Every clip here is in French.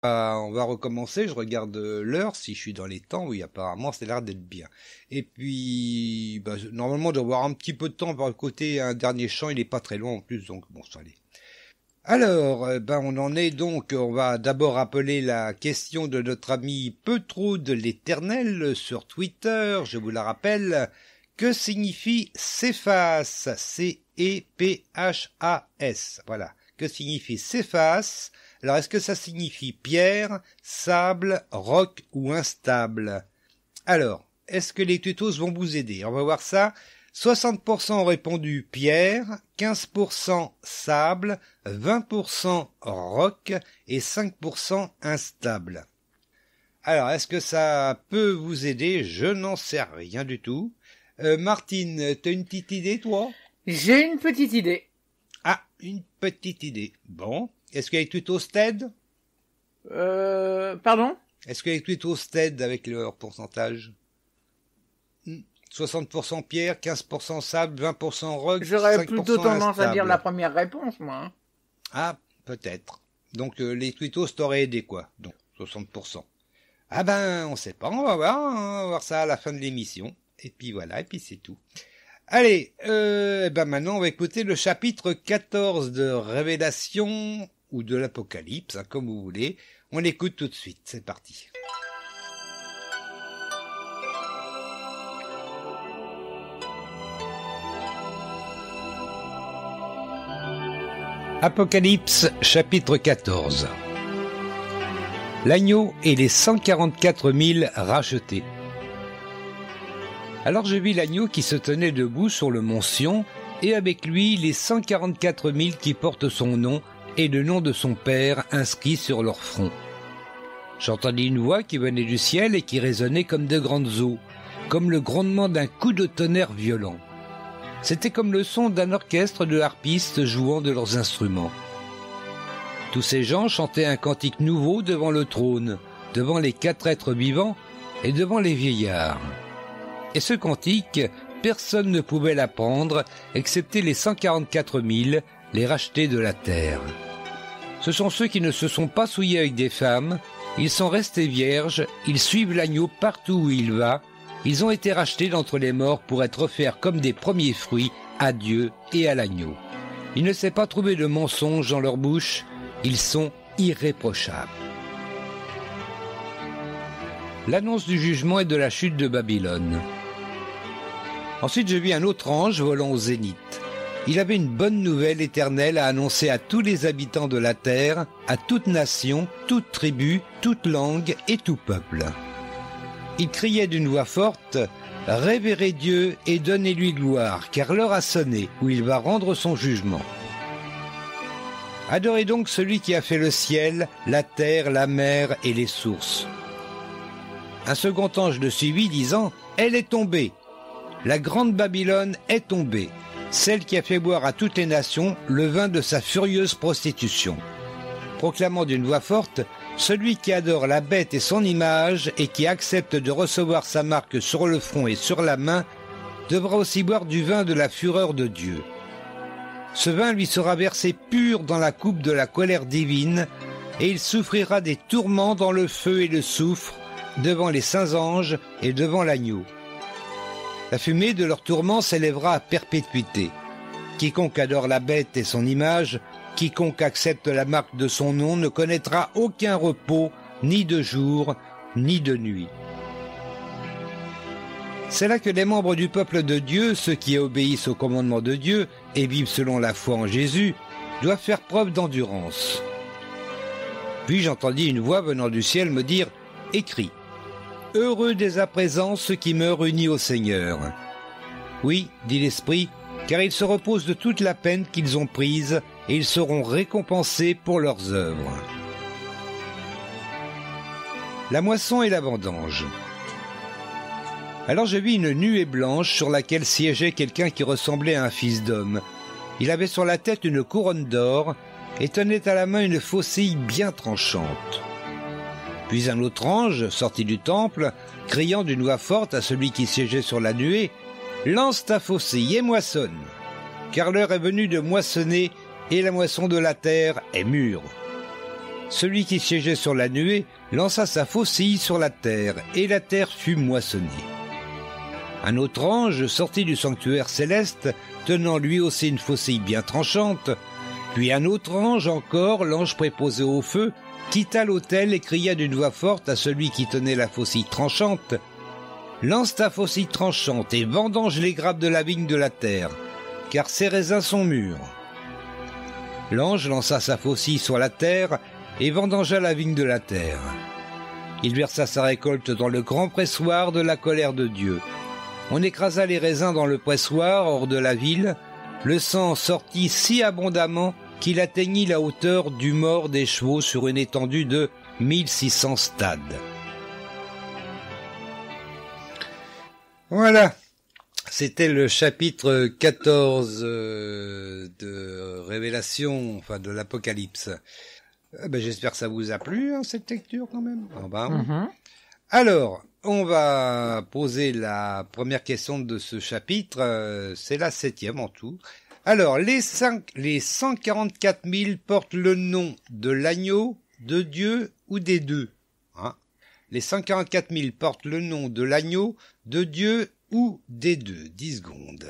On va recommencer, je regarde l'heure, si je suis dans les temps, oui, apparemment, c'est l'air d'être bien. Et puis, normalement, je dois avoir un petit peu de temps par le côté, un dernier chant, il est pas très loin en plus, donc bon, ça allait. Alors, on en est donc, on va d'abord appeler la question de notre ami Petrou de l'Éternel sur Twitter, je vous la rappelle. Que signifie Céphas? C-E-P-H-A-S, voilà. Que signifie Céphas? Alors, est-ce que ça signifie pierre, sable, roc ou instable? Alors, est-ce que les tutos vont vous aider? On va voir ça. 60% ont répondu pierre, 15% sable, 20% roc et 5% instable. Alors, est-ce que ça peut vous aider? Je n'en sais rien du tout. Martine, t'as une petite idée, toi? J'ai une petite idée. Ah, une petite idée. Bon. Est-ce qu'il y a les tutos TED? Pardon? Est-ce qu'il y a les tutos TED avec leur pourcentage? 60% pierre, 15% sable, 20% roc, 5% J'aurais plutôt tendance instable. à dire la première réponse, moi. Ah, peut-être. Donc, les tutos t'auraient aidé, quoi. Donc, 60%. Ah on sait pas, on va voir ça à la fin de l'émission. Et puis voilà, et puis c'est tout. Allez, maintenant on va écouter le chapitre 14 de Révélation, ou de l'Apocalypse, comme vous voulez. On l'écoute tout de suite, c'est parti. Apocalypse, chapitre 14. L'agneau et les 144 000 rachetés. Alors je vis l'agneau qui se tenait debout sur le mont Sion, et avec lui les 144 000 qui portent son nom et le nom de son Père inscrit sur leur front. J'entendis une voix qui venait du ciel et qui résonnait comme de grandes eaux, comme le grondement d'un coup de tonnerre violent. C'était comme le son d'un orchestre de harpistes jouant de leurs instruments. Tous ces gens chantaient un cantique nouveau devant le trône, devant les 4 êtres vivants et devant les vieillards. Et ce cantique, personne ne pouvait l'apprendre, excepté les 144 000, les rachetés de la terre. Ce sont ceux qui ne se sont pas souillés avec des femmes, ils sont restés vierges, ils suivent l'agneau partout où il va, ils ont été rachetés d'entre les morts pour être offerts comme des premiers fruits à Dieu et à l'agneau. Il ne s'est pas trouvé de mensonge dans leur bouche, ils sont irréprochables. L'annonce du jugement et de la chute de Babylone. Ensuite je vis un autre ange volant au zénith. Il avait une bonne nouvelle éternelle à annoncer à tous les habitants de la terre, à toute nation, toute tribu, toute langue et tout peuple. Il criait d'une voix forte « Révérez Dieu et donnez-lui gloire, car l'heure a sonné où il va rendre son jugement. » Adorez donc celui qui a fait le ciel, la terre, la mer et les sources. Un second ange le suivit disant « Elle est tombée ! La grande Babylone est tombée, celle qui a fait boire à toutes les nations le vin de sa furieuse prostitution. » Proclamant d'une voix forte « Celui qui adore la bête et son image et qui accepte de recevoir sa marque sur le front et sur la main devra aussi boire du vin de la fureur de Dieu. Ce vin lui sera versé pur dans la coupe de la colère divine et il souffrira des tourments dans le feu et le soufre devant les saints anges et devant l'agneau. La fumée de leurs tourments s'élèvera à perpétuité. Quiconque adore la bête et son image, quiconque accepte la marque de son nom ne connaîtra aucun repos, ni de jour, ni de nuit. C'est là que les membres du peuple de Dieu, ceux qui obéissent aux commandements de Dieu et vivent selon la foi en Jésus, doivent faire preuve d'endurance. Puis j'entendis une voix venant du ciel me dire « Écris, heureux dès à présent ceux qui meurent unis au Seigneur. » Oui, dit l'Esprit, car ils se reposent de toute la peine qu'ils ont prise et ils seront récompensés pour leurs œuvres. La moisson et la vendange. Alors je vis une nuée blanche sur laquelle siégeait quelqu'un qui ressemblait à un fils d'homme. Il avait sur la tête une couronne d'or et tenait à la main une faucille bien tranchante. Puis un autre ange, sorti du temple, criant d'une voix forte à celui qui siégeait sur la nuée, « Lance ta faucille et moissonne, car l'heure est venue de moissonner et la moisson de la terre est mûre. » celui qui siégeait sur la nuée lança sa faucille sur la terre, et la terre fut moissonnée. Un autre ange sortit du sanctuaire céleste, tenant lui aussi une faucille bien tranchante. Puis un autre ange encore, l'ange préposé au feu, quitta l'autel et cria d'une voix forte à celui qui tenait la faucille tranchante: « Lance ta faucille tranchante et vendange les grappes de la vigne de la terre, car ses raisins sont mûrs. » L'ange lança sa faucille sur la terre et vendangea la vigne de la terre. Il versa sa récolte dans le grand pressoir de la colère de Dieu. On écrasa les raisins dans le pressoir hors de la ville. Le sang sortit si abondamment qu'il atteignit la hauteur du mort des chevaux sur une étendue de 1600 stades. Voilà, c'était le chapitre 14 de Révélation, enfin de l'Apocalypse. J'espère que ça vous a plu, hein, cette lecture quand même. Alors, on va poser la première question de ce chapitre, c'est la 7e en tout. Alors, les 144 000 portent le nom de l'agneau, de Dieu ou des deux, hein. Les 144 000 portent le nom de l'agneau, de Dieu ou des deux. 10 secondes.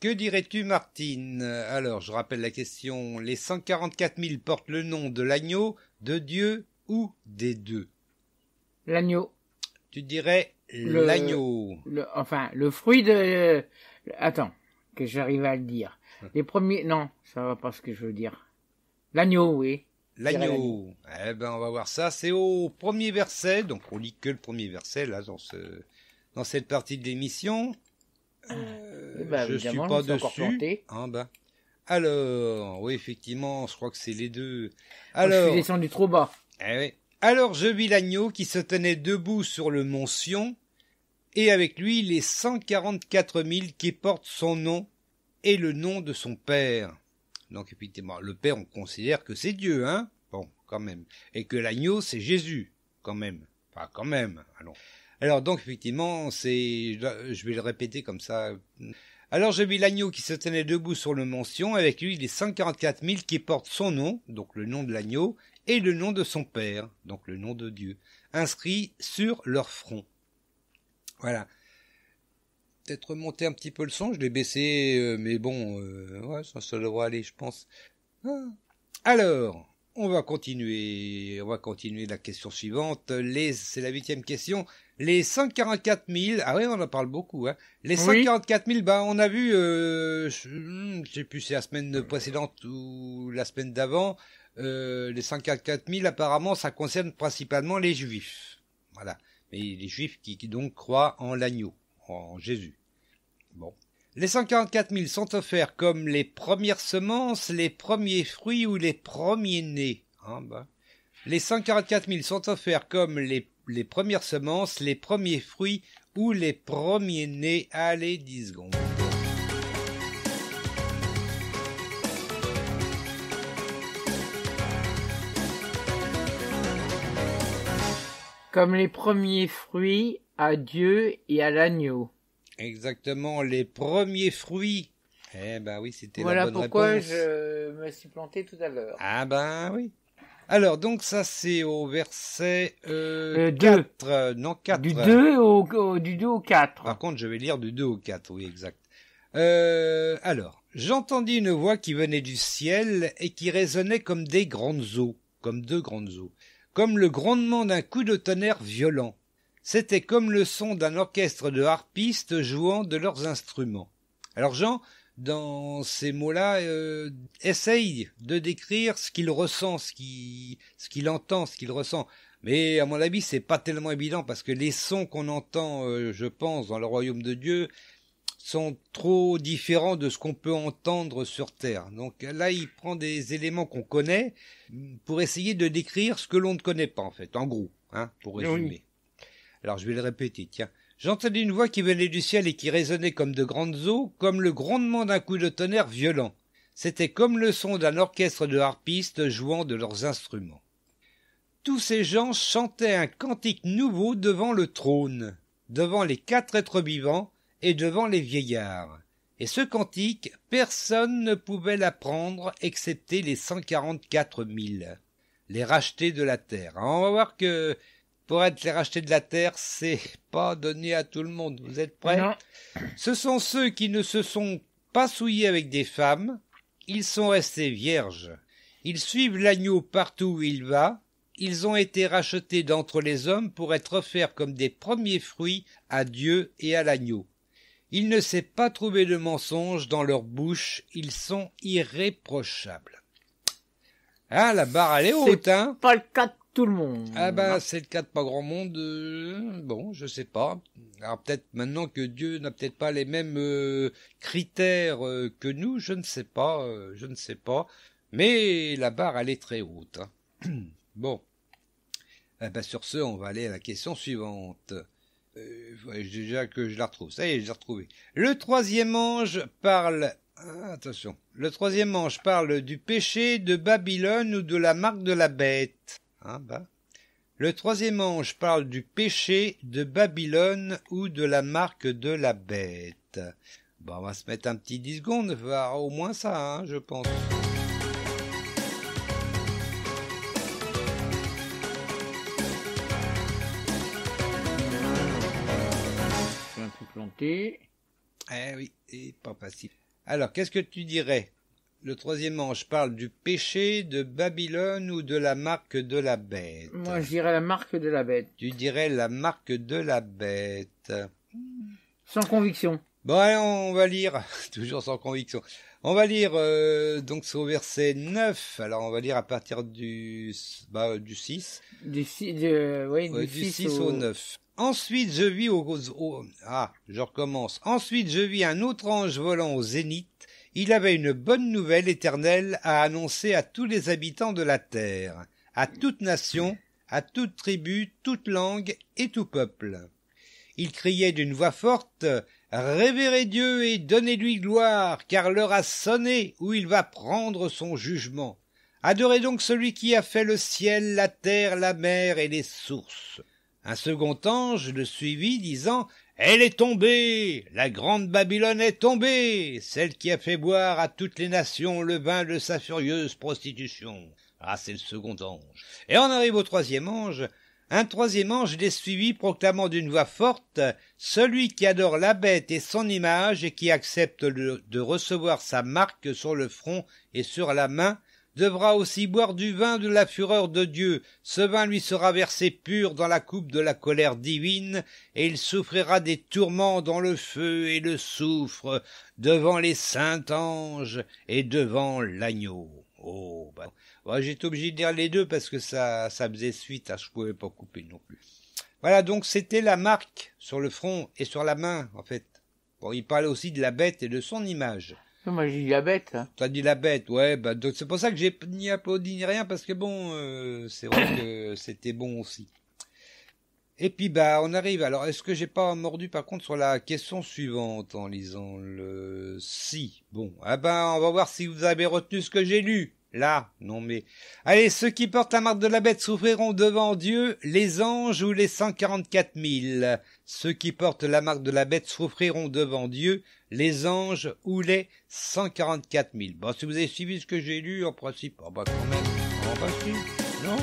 Que dirais-tu, Martine? Alors, je rappelle la question. Les 144 000 portent le nom de l'agneau, de Dieu ou des deux? L'agneau. Tu dirais l'agneau. Le fruit de... Attends, que j'arrive à le dire. Les premiers... Non, ça va pas ce que je veux dire. L'agneau, oui. L'agneau. Eh ben, on va voir ça. C'est au premier verset. Donc, on lit que le premier verset, là, dans cette partie de l'émission. Je suis pas dessus. Alors, oui, effectivement, je crois que c'est les deux. Alors, je suis descendu trop bas. Oui. Alors, je vis l'agneau qui se tenait debout sur le mont Sion, et avec lui les 144 000 qui portent son nom et le nom de son père. Donc, effectivement, le père, on considère que c'est Dieu, hein? Bon, quand même. Et que l'agneau, c'est Jésus, quand même. Enfin, quand même, allons. Alors donc effectivement, je vais le répéter comme ça. Alors je vis l'agneau qui se tenait debout sur le mont Sion, avec lui les 144 000 qui portent son nom, donc le nom de l'agneau, et le nom de son père, donc le nom de Dieu, inscrits sur leur front. Voilà. Peut-être remonter un petit peu le son, je l'ai baissé, mais bon, ouais, ça devrait aller, je pense. Alors, on va continuer la question suivante. C'est la 8e question. Les 144 000, ah ouais, on en parle beaucoup, hein. Les 144 000, on a vu, je sais plus si c'est la semaine précédente ou la semaine d'avant, les 144 000, apparemment, ça concerne principalement les Juifs. Voilà. Mais les Juifs qui donc croient en l'agneau, en Jésus. Bon. Les 144 000 sont offerts comme les premières semences, les premiers fruits ou les premiers-nés. Les 144 000 sont offerts comme les premières semences, les premiers fruits ou les premiers-nés. Allez, 10 secondes. Comme les premiers fruits à Dieu et à l'agneau. Exactement, les premiers fruits. Eh ben oui, c'était la bonne réponse. Voilà pourquoi je me suis planté tout à l'heure. Ah ben oui. Alors, donc ça c'est au verset 4. Non, 4. Du 2 au 4. Par contre, je vais lire du 2 au 4, oui, exact. Alors, j'entendis une voix qui venait du ciel et qui résonnait comme des grandes eaux, comme deux grandes eaux, comme le grondement d'un coup de tonnerre violent. C'était comme le son d'un orchestre de harpistes jouant de leurs instruments. Alors Jean, dans ces mots-là, essaye de décrire ce qu'il ressent, ce qu'il entend, ce qu'il ressent. Mais à mon avis, c'est pas tellement évident parce que les sons qu'on entend, je pense, dans le royaume de Dieu, sont trop différents de ce qu'on peut entendre sur Terre. Donc là, il prend des éléments qu'on connaît pour essayer de décrire ce que l'on ne connaît pas, en fait, en gros, hein, pour résumer. Oui. Alors je vais le répéter, tiens. J'entendis une voix qui venait du ciel et qui résonnait comme de grandes eaux, comme le grondement d'un coup de tonnerre violent. C'était comme le son d'un orchestre de harpistes jouant de leurs instruments. Tous ces gens chantaient un cantique nouveau devant le trône. devant les 4 êtres vivants et devant les vieillards. Et ce cantique, personne ne pouvait l'apprendre excepté les 144 000, les rachetés de la terre. Alors on va voir que pour être les rachetés de la terre, c'est pas donné à tout le monde. Vous êtes prêts? Non. Ce sont ceux qui ne se sont pas souillés avec des femmes, ils sont restés vierges. Ils suivent l'agneau partout où il va, ils ont été rachetés d'entre les hommes pour être offerts comme des premiers fruits à Dieu et à l'agneau. Il ne s'est pas trouvé de mensonge dans leur bouche, ils sont irréprochables. Ah, la barre elle est haute, hein? Pas le cas de tout le monde. Ah bah c'est le cas de pas grand monde, bon, je sais pas. Alors peut-être maintenant que Dieu n'a peut-être pas les mêmes critères que nous, je ne sais pas. Mais la barre elle est très haute, hein. Bon. Ah bah sur ce, on va aller à la question suivante. Déjà que je la retrouve. Ça y est, je l'ai retrouvée. Le troisième ange parle... attention. Le troisième ange parle du péché de Babylone ou de la marque de la bête. Le troisième ange parle du péché de Babylone ou de la marque de la bête. On va se mettre un petit 10 secondes, voir au moins ça, je pense. Planté. Eh oui, et pas facile. Alors, qu'est-ce que tu dirais? Le troisième ange parle du péché de Babylone ou de la marque de la bête? Moi, je dirais la marque de la bête. Tu dirais la marque de la bête. Sans conviction. Bon, allez, on va lire, toujours sans conviction. On va lire, donc c'est au verset 9. Alors, on va lire à partir du 6. Du 6 au 9. Ensuite, je vis je recommence. Ensuite, je vis un autre ange volant au zénith. Il avait une bonne nouvelle éternelle à annoncer à tous les habitants de la terre, à toute nation, à toute tribu, toute langue et tout peuple. Il criait d'une voix forte, « Révérez Dieu et donnez-lui gloire, car l'heure a sonné où il va prendre son jugement. Adorez donc celui qui a fait le ciel, la terre, la mer et les sources. » Un second ange le suivit, disant, « Elle est tombée, la grande Babylone est tombée, celle qui a fait boire à toutes les nations le vin de sa furieuse prostitution. » Ah, c'est le second ange. Et on arrive au troisième ange. Un troisième ange les suivit, proclamant d'une voix forte, « Celui qui adore la bête et son image et qui accepte de recevoir sa marque sur le front et sur la main, devra aussi boire du vin de la fureur de Dieu. Ce vin lui sera versé pur dans la coupe de la colère divine, et il souffrira des tourments dans le feu et le soufre, devant les saints anges et devant l'agneau. » Oh, j'étais obligé de dire les deux parce que ça faisait suite, je pouvais pas couper non plus. Voilà, donc c'était la marque sur le front et sur la main, en fait. Bon, il parlait aussi de la bête et de son image. Moi, j'ai dit la bête. Hein. T'as dit la bête, ouais, donc c'est pour ça que j'ai ni applaudi ni rien, parce que bon, c'est vrai que c'était bon aussi. Et puis, on arrive, alors, est-ce que j'ai pas mordu, par contre, sur la question suivante, en lisant le si? Bon, on va voir si vous avez retenu ce que j'ai lu. Là, non mais... Allez, ceux qui portent la marque de la bête souffriront devant Dieu, les anges ou les 144 000. Ceux qui portent la marque de la bête souffriront devant Dieu, les anges ou les 144 000. Si vous avez suivi ce que j'ai lu, en principe, quand même, si, non?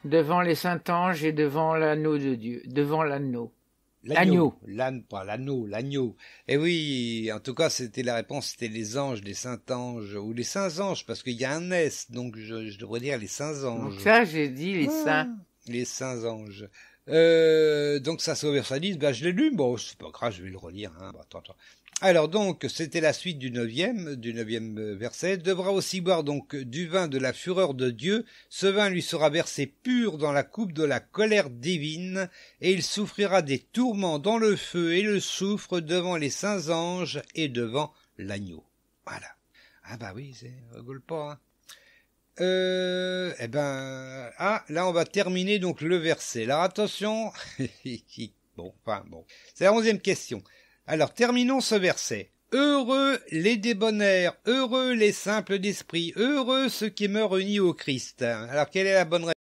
Devant les saints anges et devant l'anneau de Dieu, devant l'anneau. L'agneau. L'agneau. Et oui, en tout cas, c'était la réponse, c'était les anges, les saints anges, ou les saints anges, parce qu'il y a un S, donc je devrais dire les saints anges. Donc ça, j'ai dit les saints. Les saints anges. Donc ça, c'est au verset 10, je l'ai lu, c'est pas grave, je vais le relire, attends. Alors donc, c'était la suite du neuvième verset. Devra aussi boire donc du vin de la fureur de Dieu. Ce vin lui sera versé pur dans la coupe de la colère divine, et il souffrira des tourments dans le feu et le soufre devant les saints anges et devant l'agneau. Voilà. Oui, c'est rigole pas, là on va terminer donc le verset. Alors attention, bon. C'est la 11e question. Alors, terminons ce verset. Heureux les débonnaires, heureux les simples d'esprit, heureux ceux qui meurent unis au Christ. Alors quelle est la bonne réponse ?